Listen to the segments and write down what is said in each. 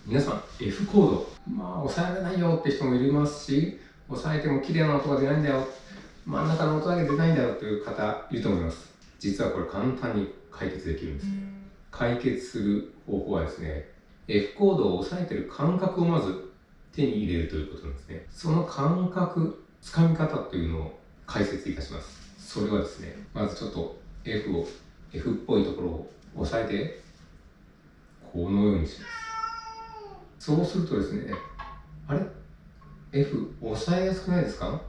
皆さん F コード、押さえられないよって人もいますし、押さえても綺麗な音が出ないんだよ、真ん中の音だけ出ないんだよという方いると思います。実はこれ簡単に解決できるんです。解決する方法はですね、F コードを押さえてる感覚をまず手に入れるということなんですね。その感覚、つかみ方というのを解説いたします。それはですね、まずちょっと F っぽいところを押さえて、このようにします。そうするとですね、あれ ?F 押さえやすくないですか？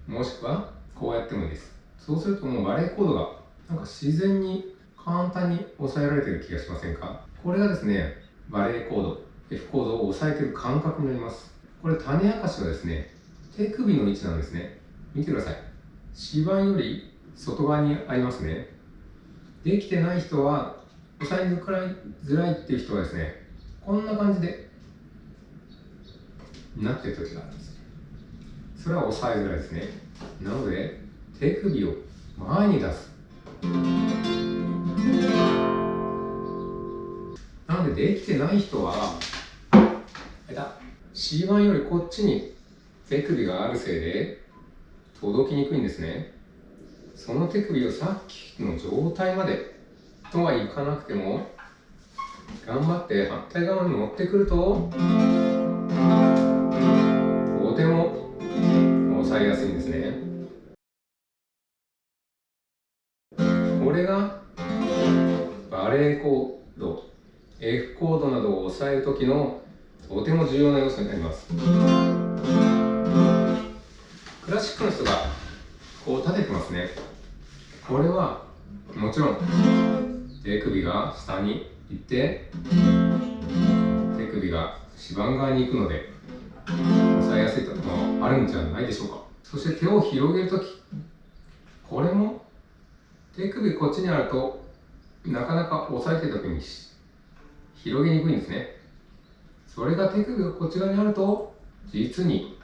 もしくはこうやってもいいです。そうするともうバレーコードがなんか自然に簡単に押さえられてる気がしませんか？これがですね、バレーコード、F コードを押さえてる感覚になります。これ種明かしはですね、手首の位置なんですね。見てください。指板より外側にありますね。できてない人は、押さえづらいっていう人はですね、こんな感じでなってる時があるんです。それは押さえづらいですね。なので、手首を前に出す。なので、できてない人は、指板よりこっちに手首があるせいで届きにくいんですね。その手首をさっきの状態までとはいかなくても、頑張って反対側に持ってくると、とても押さえやすいんですね。これがバレーコード、F コードなどを押さえるときのとても重要な要素になります。クラシックの人がこう立ててますね。これはもちろん手首が下に行って手首が指板側に行くので押さえやすいところもあるんじゃないでしょうか。そして手を広げるとき、これも手首こっちにあるとなかなか押さえてるときに広げにくいんですね。それが手首がこっち側にあると実に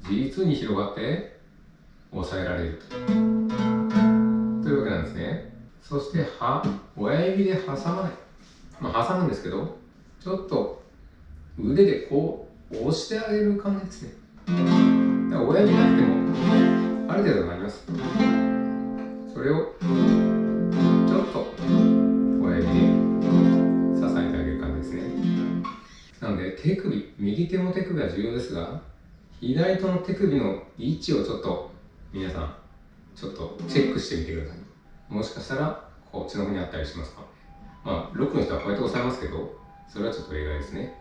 広がって押さえられるというわけなんですね。そして親指で挟まない、挟むんですけど、ちょっと腕でこう押してあげる感じですね。だから親指なくてもある程度なります。それをちょっと親指で支えてあげる感じですね。なので右手の手首は重要ですが、左手の手首の位置をちょっと皆さんちょっとチェックしてみてください。もしかしたらこっちの方にあったりしますか？ロックの人はこうやって押さえますけど、それはちょっと例外ですね。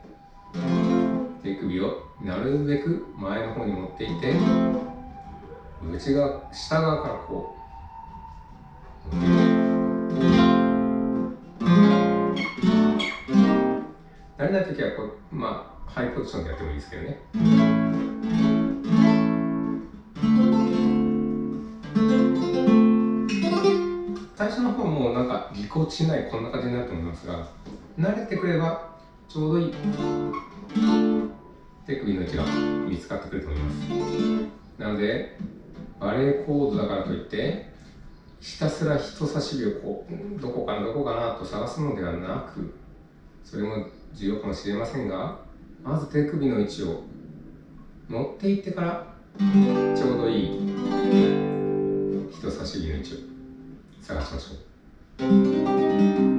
手首をなるべく前の方に持っていて、下側からこう慣れないときはハイポジションでやってもいいですけどね。最初の方もなんかぎこちないこんな感じになると思いますが、慣れてくればちょうどいい手首の位置が見つかってくると思います。なのでバレーコードだからといってひたすら人差し指をこうどこかなと探すのではなく、それも重要かもしれませんが、まず手首の位置を持っていってからちょうどいい人差し指の位置を探しましょう。